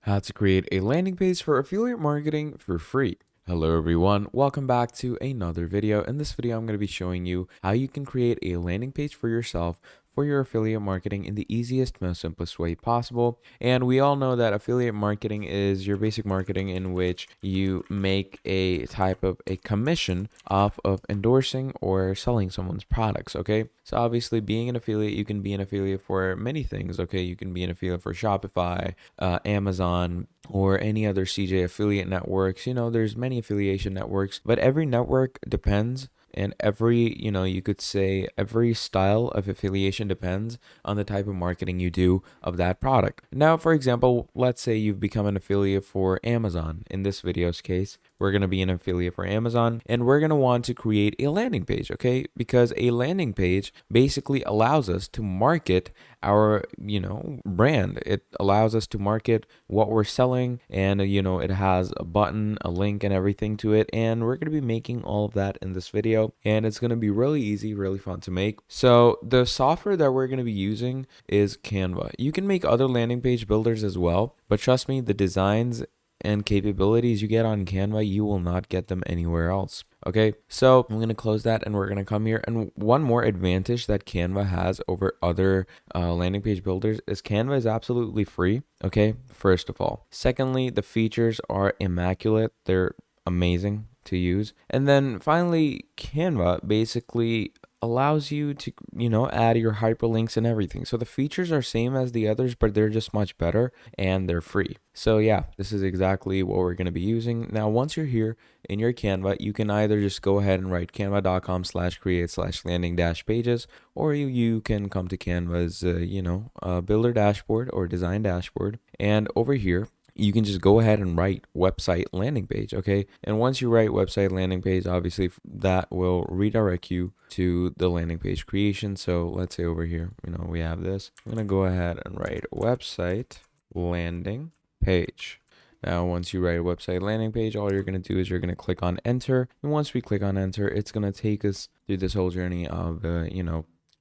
How to create a landing page for affiliate marketing for free. Hello everyone, welcome back to another video. In this video, I'm going to be showing you how you can create a landing page for yourself for your affiliate marketing in the easiest, most simplest way possible. And we all know that affiliate marketing is your basic marketing in which you make a type of a commission off of endorsing or selling someone's products, okay? So obviously being an affiliate, you can be an affiliate for many things, okay? You can be an affiliate for Shopify, Amazon, or any other CJ affiliate networks. You know, there's many affiliation networks, but every network depends, and every, you could say every style of affiliation depends on the type of marketing you do of that product. Now, for example, let's say you've become an affiliate for Amazon. In this video's case, we're going to be an affiliate for Amazon, and we're going to want to create a landing page, okay? Because a landing page basically allows us to market our, brand. It allows us to market what we're selling, and, it has a button, a link, and everything to it. And we're going to be making all of that in this video, and it's going to be really easy, really fun to make. So the software that we're going to be using is Canva. You can make other landing page builders as well, but trust me, the designs and capabilities you get on Canva, you will not get them anywhere else. Okay, so I'm going to close that and we're going to come here. And one more advantage that Canva has over other landing page builders is Canva is absolutely free. Okay, first of all. Secondly, the features are immaculate. They're amazing to use. And then finally, Canva basically allows you to, add your hyperlinks and everything. So the features are same as the others, but they're just much better and they're free. So yeah, this is exactly what we're going to be using. Now, once you're here in your Canva, you can either just go ahead and write canva.com/create/landing-pages, or you can come to Canva's, builder dashboard or design dashboard. And over here, you can just go ahead and write website landing page, okay? And once you write website landing page, obviously that will redirect you to the landing page creation. So let's say over here, we have this. I'm gonna go ahead and write website landing page. Now, once you write a website landing page, all you're going to do is you're going to click on enter. And once we click on enter, it's going to take us through this whole journey of,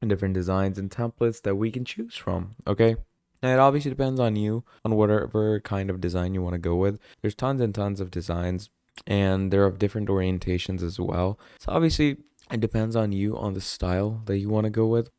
different designs and templates that we can choose from, okay? And it obviously depends on you, on whatever kind of design you want to go with. There's tons and tons of designs, and they're of different orientations as well. So obviously, it depends on you, on the style that you want to go with.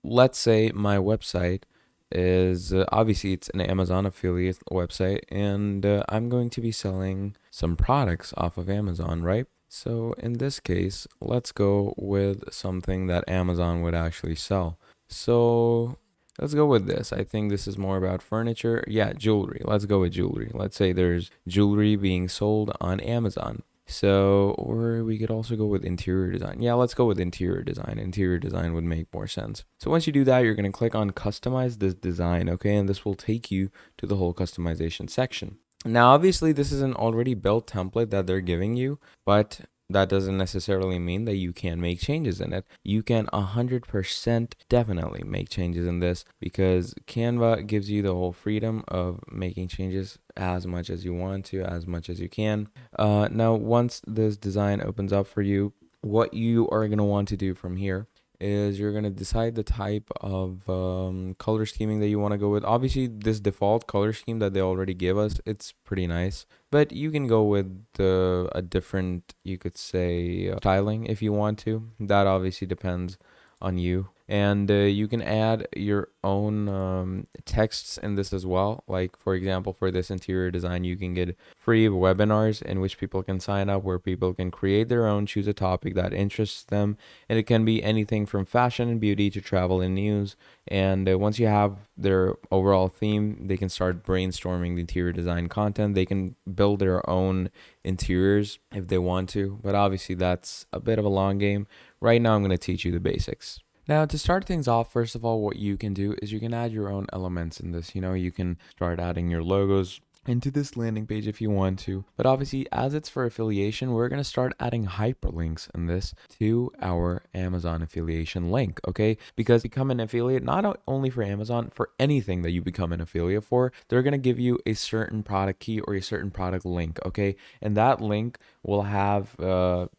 Let's say my website is obviously it's an Amazon affiliate website, and I'm going to be selling some products off of Amazon, right? So in this case, let's go with something that Amazon would actually sell. So let's go with this. I think this is more about furniture. Yeah, jewelry. Let's go with jewelry. Let's say there's jewelry being sold on Amazon. So, or we could also go with interior design. Yeah, let's go with interior design. Interior design would make more sense. So once you do that, you're going to click on customize this design, okay? And this will take you to the whole customization section. Now, obviously, this is an already built template that they're giving you, but that doesn't necessarily mean that you can't make changes in it. You can 100% definitely make changes in this, because Canva gives you the whole freedom of making changes as much as you want to, as much as you can. Now, once this design opens up for you, what you are going to want to do from here is you're going to decide the type of color scheming that you want to go with. Obviously, this default color scheme that they already give us, it's pretty nice, but you can go with a different, you could say, styling if you want to. That obviously depends on you. And you can add your own texts in this as well. Like, for example, for this interior design, you can get free webinars in which people can sign up, where people can create their own, choose a topic that interests them. And it can be anything from fashion and beauty to travel and news. And once you have their overall theme, they can start brainstorming the interior design content. They can build their own interiors if they want to, but obviously that's a bit of a long game. Right now, I'm going to teach you the basics. Now, to start things off, first of all, what you can do is you can add your own elements in this. You can start adding your logos into this landing page if you want to. But obviously, as it's for affiliation, we're going to start adding hyperlinks in this to our Amazon affiliation link, okay? Because become an affiliate, not only for Amazon, for anything that you become an affiliate for, they're going to give you a certain product key or a certain product link, okay? And that link will have, a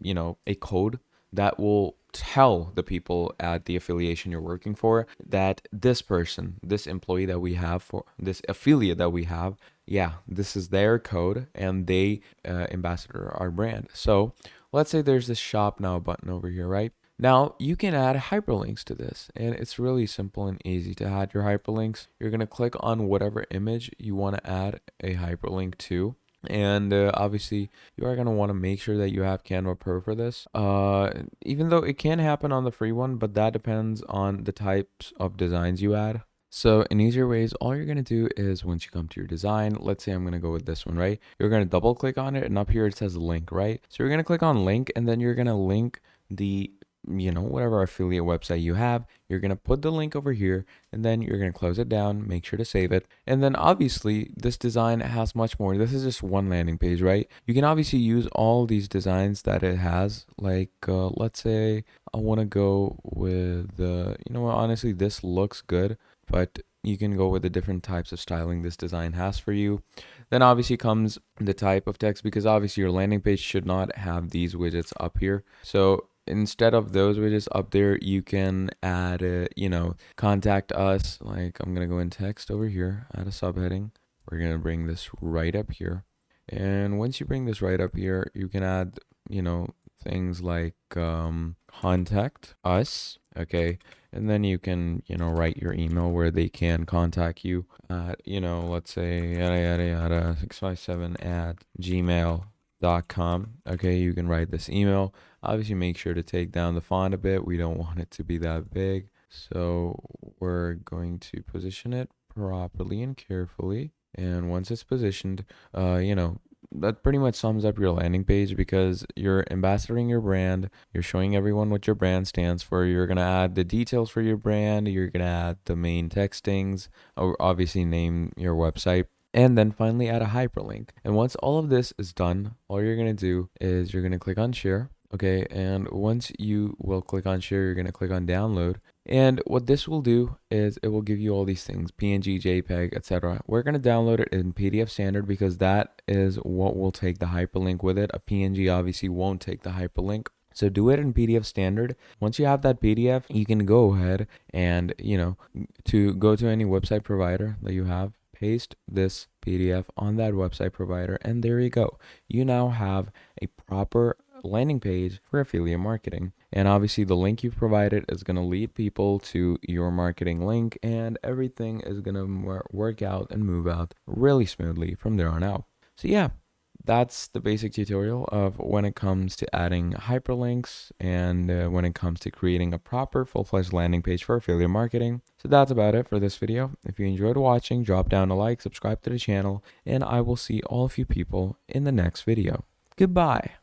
code that will tell the people at the affiliation you're working for that this person, this employee that we have, for this affiliate that we have, yeah, this is their code and they ambassador our brand. So let's say there's this shop now button over here, right? Now you can add hyperlinks to this, and it's really simple and easy to add your hyperlinks. You're going to click on whatever image you want to add a hyperlink to. And obviously, you are going to want to make sure that you have Canva Pro for this. Even though it can happen on the free one, but that depends on the types of designs you add. So in easier ways, all you're going to do is once you come to your design, let's say I'm going to go with this one, right? You're going to double click on it, and up here it says link, right? So you're going to click on link, and then you're going to link the whatever affiliate website you have. You're going to put the link over here, and then you're going to close it down, make sure to save it. And then obviously this design has much more. This is just one landing page, right? You can obviously use all these designs that it has. Like let's say I want to go with honestly, this looks good, but you can go with the different types of styling this design has for you. Then obviously comes the type of text, because obviously your landing page should not have these widgets up here. So instead of those widgets up there, you can add contact us. Like I'm gonna go in text over here, add a subheading. We're gonna bring this right up here, and once you bring this right up here, you can add things like contact us, okay? And then you can write your email where they can contact you at let's say yada yada yada 657 at gmail.com. Okay, you can write this email. Obviously make sure to take down the font a bit. We don't want it to be that big, so we're going to position it properly and carefully. And once it's positioned, that pretty much sums up your landing page, because you're ambassadoring your brand. You're showing everyone what your brand stands for. You're going to add the details for your brand. You're going to add the main textings, or obviously name your website, and then finally add a hyperlink. And once all of this is done, all you're going to do is you're going to click on share. Okay, and once you will click on share, you're going to click on download. And what this will do is it will give you all these things, PNG, JPEG, etc. We're going to download it in PDF standard, because that is what will take the hyperlink with it. A PNG obviously won't take the hyperlink. So do it in PDF standard. Once you have that PDF, you can go ahead and, to go to any website provider that you have, paste this PDF on that website provider, and there you go. You now have a proper landing page for affiliate marketing. And obviously the link you've provided is going to lead people to your marketing link, and everything is going to work out and move out really smoothly from there on out. So yeah, that's the basic tutorial of when it comes to adding hyperlinks and when it comes to creating a proper full-fledged landing page for affiliate marketing. So that's about it for this video. If you enjoyed watching, drop down a like, subscribe to the channel, and I will see all of you people in the next video. Goodbye.